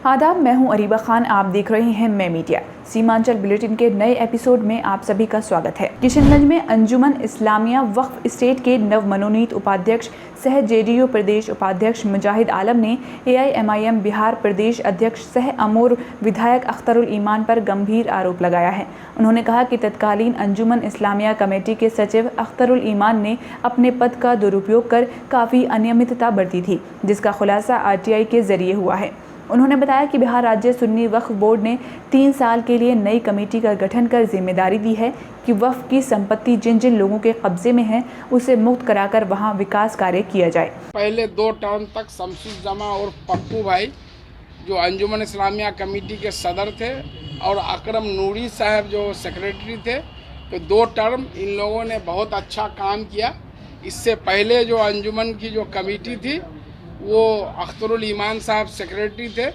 आदाब, मैं हूं अरीबा खान। आप देख रहे हैं मैं मीडिया। सीमांचल बुलेटिन के नए एपिसोड में आप सभी का स्वागत है। किशनगंज में अंजुमन इस्लामिया वक्फ स्टेट के नव मनोनीत उपाध्यक्ष सह जेडीयू प्रदेश उपाध्यक्ष मुजाहिद आलम ने AIMIM बिहार प्रदेश अध्यक्ष सह अमोर विधायक अख्तरुल ईमान पर गंभीर आरोप लगाया है। उन्होंने कहा कि तत्कालीन अंजुमन इस्लामिया कमेटी के सचिव अख्तरुल ईमान ने अपने पद का दुरुपयोग कर काफ़ी अनियमितता बरती थी, जिसका खुलासा RTI के जरिए हुआ है। उन्होंने बताया कि बिहार राज्य सुन्नी वक्फ बोर्ड ने 3 साल के लिए नई कमेटी का गठन कर जिम्मेदारी दी है कि वक्फ की संपत्ति जिन जिन लोगों के कब्जे में है उसे मुक्त कराकर वहां विकास कार्य किया जाए। पहले 2 टर्म तक शमसुल जमा और पप्पू भाई जो अंजुमन इस्लामिया कमेटी के सदर थे और अकरम नूरी साहब जो सेक्रेटरी थे, तो 2 टर्म इन लोगों ने बहुत अच्छा काम किया। इससे पहले जो अंजुमन की जो कमेटी थी वो अख्तरुल ईमान साहब सेक्रेटरी थे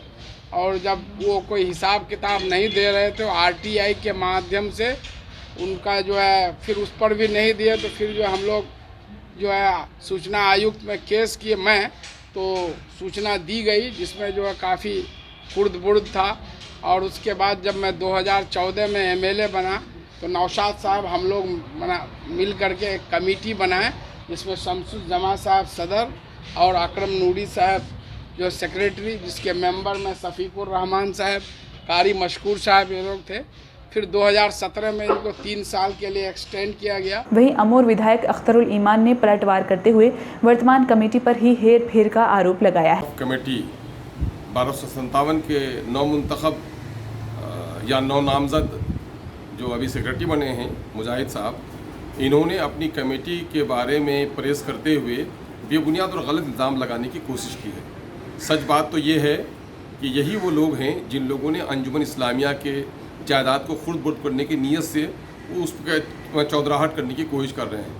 और जब वो कोई हिसाब किताब नहीं दे रहे थे RTI के माध्यम से उनका जो है फिर उस पर भी नहीं दिए, तो फिर जो हम लोग जो है सूचना आयुक्त में केस किए। मैं तो सूचना दी गई जिसमें जो है काफ़ी खुर्द-बुर्द था। और उसके बाद जब मैं 2014 में MLA बना तो नौशाद साहब हम लोग मिल करके एक कमेटी बनाए जिसमें शमसुल जमा साहब सदर और अकरम नूरी साहब जो सेक्रेटरी, जिसके मेंबर में शफीकुर रहमान साहब, कारी मशकूर साहब ये लोग थे। फिर 2017 में इनको 3 साल के लिए एक्सटेंड किया गया। वहीं अमोर विधायक अख्तरुल ईमान ने पलटवार करते हुए वर्तमान कमेटी पर ही हेर फेर का आरोप लगाया है। कमेटी 1257 के 9 मुंतखब या 9 नामजद जो अभी सेक्रेटरी बने हैं मुजाहिद साहब, इन्होंने अपनी कमेटी के बारे में प्रेस करते हुए बेबुनियाद और गलत इल्ज़ाम लगाने की कोशिश की है। सच बात तो ये है कि यही वो लोग हैं जिन लोगों ने अंजुमन इस्लामिया के जायदाद को खुर्द-बुर्द करने की नीयत से उस पर चौधराहट करने की कोशिश कर रहे हैं।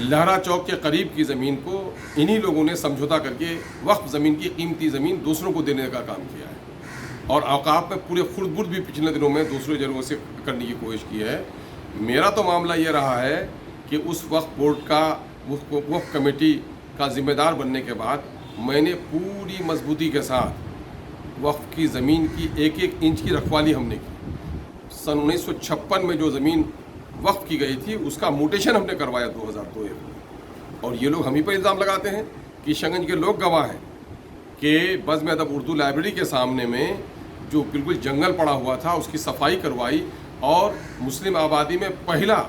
लहरा चौक के करीब की ज़मीन को इन्हीं लोगों ने समझौता करके वक्फ ज़मीन की कीमती ज़मीन दूसरों को देने का काम किया है और औकाफ में पूरे खुर्द-बुर्द भी पिछले दिनों में दूसरे जगहों से करने की कोशिश की है। मेरा तो मामला ये रहा है कि उस वक्फ बोर्ड का वक्फ कमेटी का ज़िम्मेदार बनने के बाद मैंने पूरी मजबूती के साथ वक्फ की ज़मीन की एक इंच की रखवाली हमने की। सन 1956 में जो ज़मीन वक्फ की गई थी उसका म्यूटेशन हमने करवाया 2002 में। और ये लोग हम ही पर इल्ज़ाम लगाते हैं। किशनगंज के लोग गवाह हैं कि बज़्म अदब उर्दू लाइब्रेरी के सामने में जो बिल्कुल जंगल पड़ा हुआ था उसकी सफाई करवाई और मुस्लिम आबादी में पहला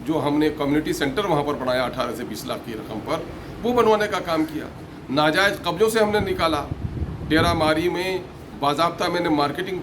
जो हमने कम्युनिटी सेंटर वहाँ पर बनाया 18 से 20 लाख की रकम पर, वो बनवाने का काम किया। नाजायज़ कब्ज़ों से हमने निकाला। डेरा मारी में बाज़ाब्ता मैंने मार्केटिंग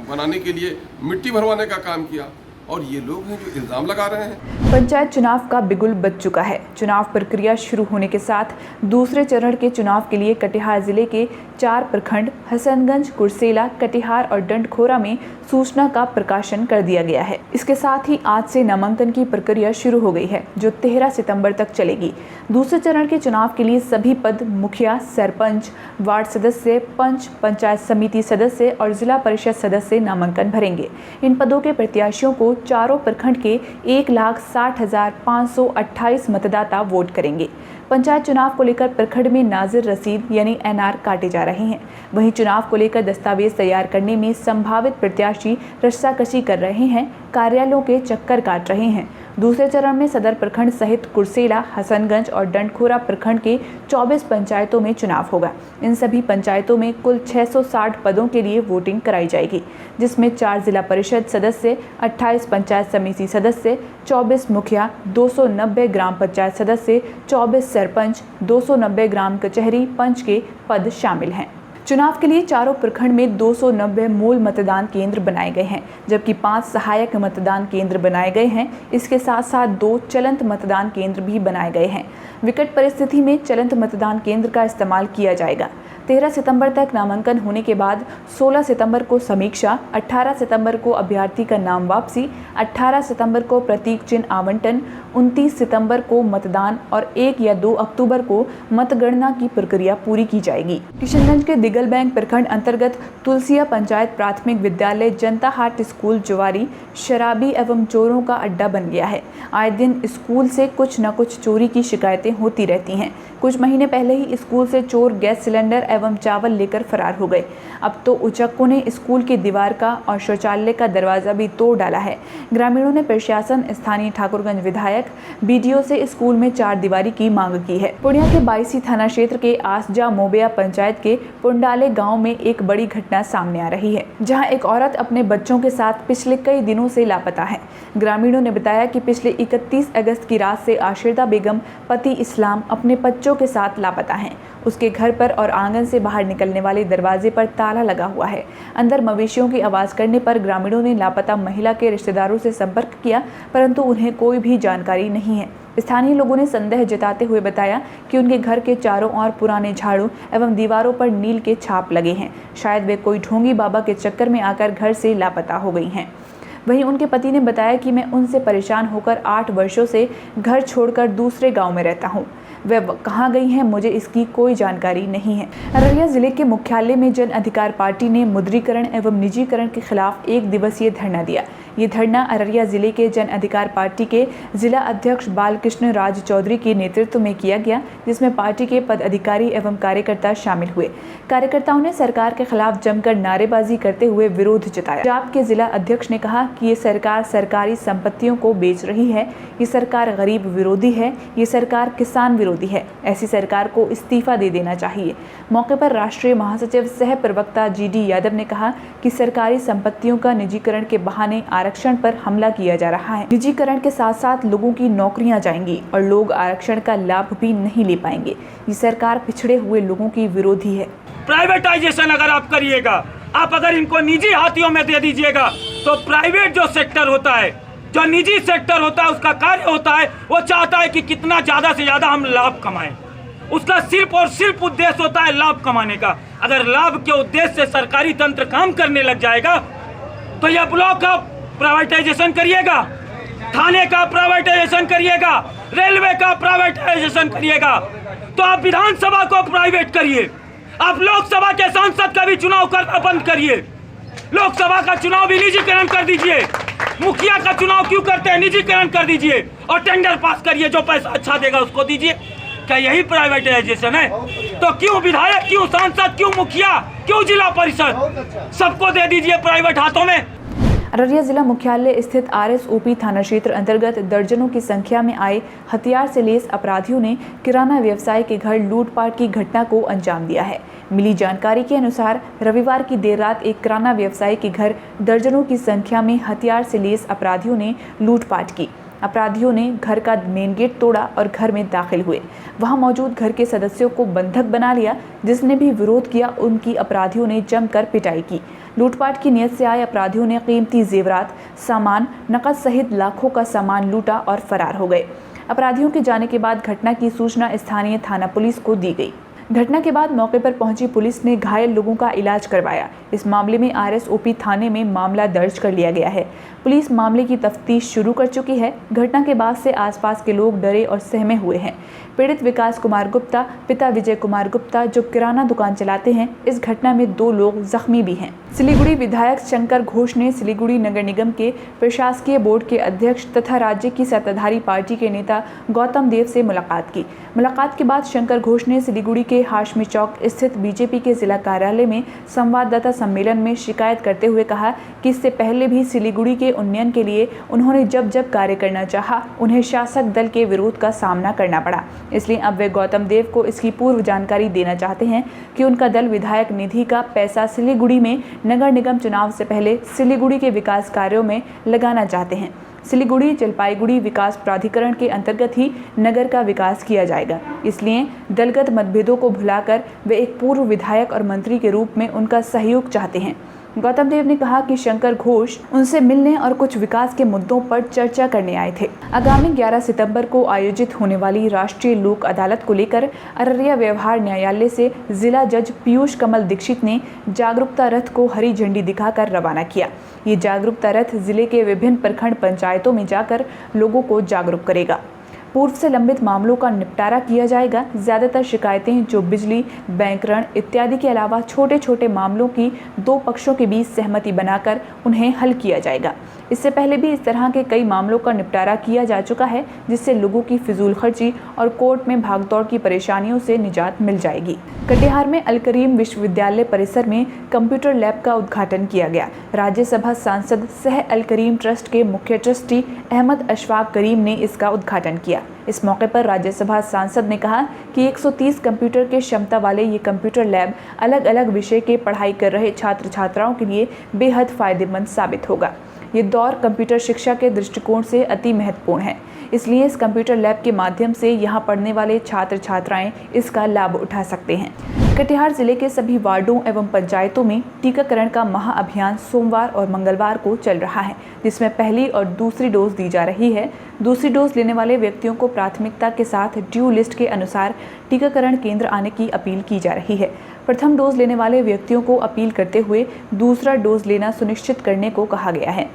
बनाने के लिए मिट्टी भरवाने का काम किया और ये लोग हैं जो इल्ज़ाम लगा रहे हैं। पंचायत चुनाव का बिगुल बज चुका है। चुनाव प्रक्रिया शुरू होने के साथ दूसरे चरण के चुनाव के लिए कटिहार जिले के 4 प्रखंड हसनगंज, कुर्सेला, कटिहार और डंडखोरा में सूचना का प्रकाशन कर दिया गया है। इसके साथ ही आज से नामांकन की प्रक्रिया शुरू हो गई है जो 13 सितंबर तक चलेगी। दूसरे चरण के चुनाव के लिए सभी पद मुखिया, सरपंच, वार्ड सदस्य, पंच, पंचायत समिति सदस्य और जिला परिषद सदस्य नामांकन भरेंगे। इन पदों के प्रत्याशियों को चारों प्रखंड के 1,60,528 मतदाता वोट करेंगे। पंचायत चुनाव को लेकर प्रखंड में नाजिर रसीद यानी NR काटे जा रहे हैं। वहीं चुनाव को लेकर दस्तावेज तैयार करने में संभावित प्रत्याशी रस्साकशी कर रहे हैं, कार्यालयों के चक्कर काट रहे हैं। दूसरे चरण में सदर प्रखंड सहित कुर्सेला, हसनगंज और डंडखोरा प्रखंड के 24 पंचायतों में चुनाव होगा। इन सभी पंचायतों में कुल 660 पदों के लिए वोटिंग कराई जाएगी, जिसमें 4 जिला परिषद सदस्य, 28 पंचायत समिति सदस्य, 24 मुखिया, 290 ग्राम पंचायत सदस्य, 24 सरपंच, 290 ग्राम कचहरी पंच के पद शामिल हैं। चुनाव के लिए चारों प्रखंड में 290 मूल मतदान केंद्र बनाए गए हैं, जबकि 5 सहायक मतदान केंद्र बनाए गए हैं। इसके साथ साथ 2 चलंत मतदान केंद्र भी बनाए गए हैं। विकट परिस्थिति में चलंत मतदान केंद्र का इस्तेमाल किया जाएगा। 13 सितंबर तक नामांकन होने के बाद 16 सितंबर को समीक्षा, 18 सितंबर को अभ्यर्थी का नाम वापसी, 18 सितंबर को प्रतीक चिन्ह आवंटन, 29 सितंबर को मतदान और 1 या 2 अक्टूबर को मतगणना की प्रक्रिया पूरी की जाएगी। किशनगंज के दिगल बैंक प्रखंड अंतर्गत तुलसिया पंचायत प्राथमिक विद्यालय जनता हाट स्कूल जुवारी शराबी एवं चोरों का अड्डा बन गया है। आए दिन स्कूल से कुछ न कुछ चोरी की शिकायतें होती रहती हैं। कुछ महीने पहले ही स्कूल से चोर गैस सिलेंडर एवं चावल लेकर फरार हो गए। अब तो उचक्कों ने स्कूल की दीवार का और शौचालय का दरवाजा भी तोड़ डाला है। ग्रामीणों ने प्रशासन, स्थानीय ठाकुरगंज विधायक, बीडीओ से स्कूल में 4 दीवारी की मांग की है। पूर्णिया के 22 थाना क्षेत्र के आसजा मोबिया पंचायत के पुंडाले गाँव में एक बड़ी घटना सामने आ रही है, जहाँ एक औरत अपने बच्चों के साथ पिछले कई दिनों से लापता है। ग्रामीणों ने बताया कि पिछले 31 अगस्त की रात से आशिरदा बेगम पति इस्लाम अपने बच्चों के साथ लापता हैं। उसके घर पर और आंगन से बाहर निकलने वाले दरवाजे पर ताला लगा हुआ है। अंदर मवेशियों की आवाज़ करने पर ग्रामीणों ने लापता महिला के रिश्तेदारों से संपर्क किया, परंतु उन्हें कोई भी जानकारी नहीं है। स्थानीय लोगों ने संदेह जताते हुए बताया कि उनके घर के चारों ओर पुराने झाड़ू एवं दीवारों पर नील के छाप लगे हैं। शायद वे कोई ढोंगी बाबा के चक्कर में आकर घर से लापता हो गई हैं। वहीं उनके पति ने बताया कि मैं उनसे परेशान होकर 8 वर्षों से घर छोड़कर दूसरे गांव में रहता हूं। वे कहां गई हैं, मुझे इसकी कोई जानकारी नहीं है। अररिया जिले के मुख्यालय में जन अधिकार पार्टी ने मुद्रीकरण एवं निजीकरण के खिलाफ 1 दिवसीय धरना दिया। ये धरना अररिया जिले के जन अधिकार पार्टी के जिला अध्यक्ष बालकृष्ण राज चौधरी के नेतृत्व में किया गया, जिसमें पार्टी के पदाधिकारी एवं कार्यकर्ता शामिल हुए। कार्यकर्ताओं ने सरकार के खिलाफ जमकर नारेबाजी करते हुए विरोध जताया। पंजाब के जिला अध्यक्ष ने कहा कि ये सरकार सरकारी संपत्तियों को बेच रही है, ये सरकार गरीब विरोधी है, ये सरकार किसान विरोधी है। ऐसी सरकार को इस्तीफा दे देना चाहिए। मौके पर राष्ट्रीय महासचिव सह प्रवक्ता GD यादव ने कहा कि सरकारी संपत्तियों का निजीकरण के बहाने आरक्षण पर हमला किया जा रहा है। निजीकरण के साथ साथ लोगों की नौकरियां जाएंगी और लोग आरक्षण का लाभ भी नहीं ले पाएंगे। ये सरकार पिछड़े हुए लोगों की विरोधी है। प्राइवेटाइजेशन अगर आप करिएगा, आप अगर इनको निजी हाथियों में दे दीजिएगा, तो प्राइवेट जो सेक्टर होता है, जो निजी सेक्टर होता है, उसका कार्य होता है, वो चाहता है कि कितना ज्यादा से ज्यादा हम लाभ कमाएं। उसका सिर्फ और सिर्फ उद्देश्य होता है लाभ कमाने का। अगर लाभ के उद्देश्य से सरकारी तंत्र काम करने लग जाएगा, तो यह ब्लॉक का प्राइवेटाइजेशन करिएगा, थाने का प्राइवेटाइजेशन करिएगा, रेलवे का प्राइवेटाइजेशन करिएगा, तो आप विधानसभा को प्राइवेट करिए, आप लोकसभा के सांसद का भी चुनाव करना बंद करिए, लोकसभा का चुनाव भी निजीकरण कर दीजिए, मुखिया का चुनाव क्यों करते हैं, निजीकरण कर दीजिए और टेंडर पास करिए, जो पैसा अच्छा देगा उसको दीजिए। क्या यही प्राइवेटाइजेशन है? तो क्यों विधायक, क्यों सांसद, क्यों मुखिया, क्यों जिला परिषद, सबको दे दीजिए प्राइवेट हाथों में। अररिया जिला मुख्यालय स्थित RSOP थाना क्षेत्र अंतर्गत दर्जनों की संख्या में आए हथियार से लैस अपराधियों ने किराना व्यवसाय के घर लूटपाट की घटना को अंजाम दिया है। मिली जानकारी के अनुसार रविवार की देर रात एक किराना व्यवसायी के घर दर्जनों की संख्या में हथियार से लैस अपराधियों ने लूटपाट की। अपराधियों ने घर का मेन गेट तोड़ा और घर में दाखिल हुए। वहां मौजूद घर के सदस्यों को बंधक बना लिया। जिसने भी विरोध किया, उनकी अपराधियों ने जमकर पिटाई की। लूटपाट की नीयत से आए अपराधियों ने कीमती जेवरात, सामान, नकद सहित लाखों का सामान लूटा और फरार हो गए। अपराधियों के जाने के बाद घटना की सूचना स्थानीय थाना पुलिस को दी गई। घटना के बाद मौके पर पहुंची पुलिस ने घायल लोगों का इलाज करवाया। इस मामले में RSOP थाने में मामला दर्ज कर लिया गया है। पुलिस मामले की तफ्तीश शुरू कर चुकी है। घटना के बाद से आसपास के लोग डरे और सहमे हुए हैं। पीड़ित विकास कुमार गुप्ता, पिता विजय कुमार गुप्ता, जो किराना दुकान चलाते हैं, इस घटना में 2 लोग जख्मी भी हैं। सिलीगुड़ी विधायक शंकर घोष ने सिलीगुड़ी नगर निगम के प्रशासकीय बोर्ड के अध्यक्ष तथा राज्य की सत्ताधारी पार्टी के नेता गौतम देव से मुलाकात की। मुलाकात के बाद शंकर घोष ने सिलीगुड़ी के हाशमी चौक स्थित बीजेपी के जिला कार्यालय में संवाददाता सम्मेलन में शिकायत करते हुए कहा कि इससे पहले भी सिलीगुड़ी के उन्नयन के लिए उन्होंने जब जब करना चाहा, उन्हें शासक दल के विरोध का सामना करना पड़ा। इसलिए अब वे गौतम देव को इसकी पूर्व जानकारी देना चाहते हैं कि उनका दल विधायक निधि का पैसा सिलीगुड़ी में नगर निगम चुनाव से पहले सिलीगुड़ी के विकास कार्यों में लगाना चाहते हैं। सिलीगुड़ी जलपाईगुड़ी विकास प्राधिकरण के अंतर्गत ही नगर का विकास किया जाएगा। इसलिए दलगत मतभेदों को भुलाकर वे एक पूर्व विधायक और मंत्री के रूप में उनका सहयोग चाहते हैं। गौतम देव ने कहा कि शंकर घोष उनसे मिलने और कुछ विकास के मुद्दों पर चर्चा करने आए थे। आगामी 11 सितंबर को आयोजित होने वाली राष्ट्रीय लोक अदालत को लेकर अररिया व्यवहार न्यायालय से जिला जज पीयूष कमल दीक्षित ने जागरूकता रथ को हरी झंडी दिखाकर रवाना किया। ये जागरूकता रथ जिले के विभिन्न प्रखंड पंचायतों में जाकर लोगों को जागरूक करेगा। पूर्व से लंबित मामलों का निपटारा किया जाएगा। ज़्यादातर शिकायतें जो बिजली, बैंक ऋण इत्यादि के अलावा छोटे छोटे मामलों की दो पक्षों के बीच सहमति बनाकर उन्हें हल किया जाएगा। इससे पहले भी इस तरह के कई मामलों का निपटारा किया जा चुका है, जिससे लोगों की फिजूल खर्ची और कोर्ट में भागदौड़ की परेशानियों से निजात मिल जाएगी। कटिहार में अल करीम विश्वविद्यालय परिसर में कंप्यूटर लैब का उद्घाटन किया गया। राज्यसभा सांसद सह अल करीम ट्रस्ट के मुख्य ट्रस्टी अहमद अशफाक करीम ने इसका उद्घाटन किया। इस मौके पर राज्यसभा सांसद ने कहा कि 130 कंप्यूटर के क्षमता वाले ये कंप्यूटर लैब अलग अलग विषय के पढ़ाई कर रहे छात्र छात्राओं के लिए बेहद फायदेमंद साबित होगा। ये दौर कंप्यूटर शिक्षा के दृष्टिकोण से अति महत्वपूर्ण है, इसलिए इस कंप्यूटर लैब के माध्यम से यहाँ पढ़ने वाले छात्र छात्राएं इसका लाभ उठा सकते हैं। कटिहार जिले के सभी वार्डों एवं पंचायतों में टीकाकरण का महाअभियान सोमवार और मंगलवार को चल रहा है, जिसमें पहली और दूसरी डोज दी जा रही है। दूसरी डोज लेने वाले व्यक्तियों को प्राथमिकता के साथ ड्यू लिस्ट के अनुसार टीकाकरण केंद्र आने की अपील की जा रही है। प्रथम डोज लेने वाले व्यक्तियों को अपील करते हुए दूसरा डोज लेना सुनिश्चित करने को कहा गया है।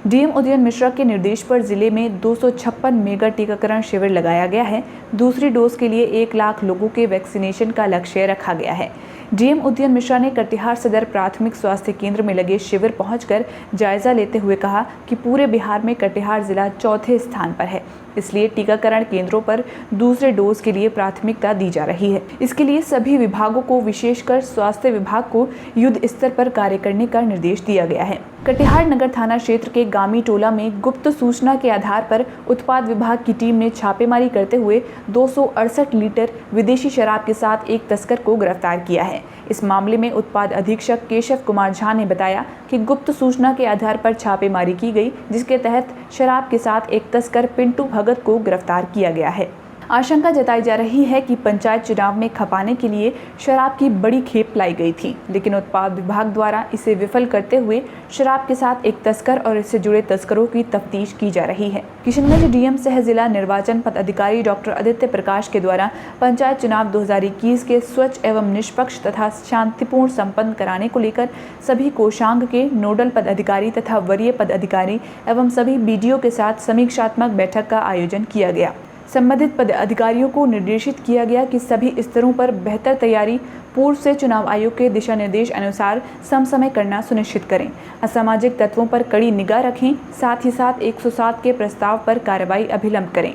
डीएम उदयन मिश्रा के निर्देश पर जिले में 256 मेगा टीकाकरण शिविर लगाया गया है। दूसरी डोज के लिए 1 लाख लोगों के वैक्सीनेशन का लक्ष्य रखा गया है। डीएम उदयन मिश्रा ने कटिहार सदर प्राथमिक स्वास्थ्य केंद्र में लगे शिविर पहुंचकर जायजा लेते हुए कहा कि पूरे बिहार में कटिहार जिला चौथे स्थान पर है, इसलिए टीकाकरण केंद्रों पर दूसरे डोज के लिए प्राथमिकता दी जा रही है। इसके लिए सभी विभागों को, विशेषकर स्वास्थ्य विभाग को युद्ध स्तर पर कार्य करने का निर्देश दिया गया है। कटिहार नगर थाना क्षेत्र के गामी टोला में गुप्त सूचना के आधार पर उत्पाद विभाग की टीम ने छापेमारी करते हुए 268 लीटर विदेशी शराब के साथ एक तस्कर को गिरफ्तार किया है। इस मामले में उत्पाद अधीक्षक केशव कुमार झा ने बताया कि गुप्त सूचना के आधार पर छापेमारी की गई, जिसके तहत शराब के साथ एक तस्कर पिंटू भगत को गिरफ्तार किया गया है। आशंका जताई जा रही है कि पंचायत चुनाव में खपाने के लिए शराब की बड़ी खेप लाई गई थी, लेकिन उत्पाद विभाग द्वारा इसे विफल करते हुए शराब के साथ एक तस्कर और इससे जुड़े तस्करों की तफ्तीश की जा रही है। किशनगंज डीएम सह जिला निर्वाचन पदाधिकारी डॉक्टर आदित्य प्रकाश के द्वारा पंचायत चुनाव 2021 के स्वच्छ एवं निष्पक्ष तथा शांतिपूर्ण संपन्न कराने को लेकर सभी कोषांग के नोडल पदाधिकारी तथा वरीय पदाधिकारी एवं सभी बीडीओ के साथ समीक्षात्मक बैठक का आयोजन किया गया। संबंधित पदाधिकारियों को निर्देशित किया गया कि सभी स्तरों पर बेहतर तैयारी पूर्व से चुनाव आयोग के दिशा निर्देश अनुसार समय करना सुनिश्चित करें, असामाजिक तत्वों पर कड़ी निगाह रखें, साथ ही साथ 107 के प्रस्ताव पर कार्रवाई अभिलंब करें।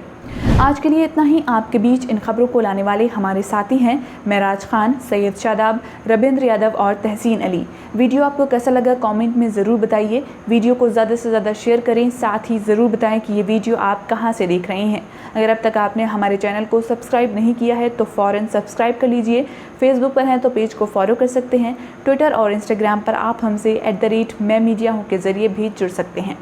आज के लिए इतना ही। आपके बीच इन खबरों को लाने वाले हमारे साथी हैं महराज खान, सैयद शादाब, रविंद्र यादव और तहसीन अली। वीडियो आपको कैसा लगा कमेंट में ज़रूर बताइए। वीडियो को ज़्यादा से ज़्यादा शेयर करें, साथ ही ज़रूर बताएं कि ये वीडियो आप कहां से देख रहे हैं। अगर अब तक आपने हमारे चैनल को सब्सक्राइब नहीं किया है तो फ़ौरन सब्सक्राइब कर लीजिए। फेसबुक पर हैं तो पेज को फॉलो कर सकते हैं। ट्विटर और इंस्टाग्राम पर आप हमसे @मैं मीडिया हूं के ज़रिए भी जुड़ सकते हैं।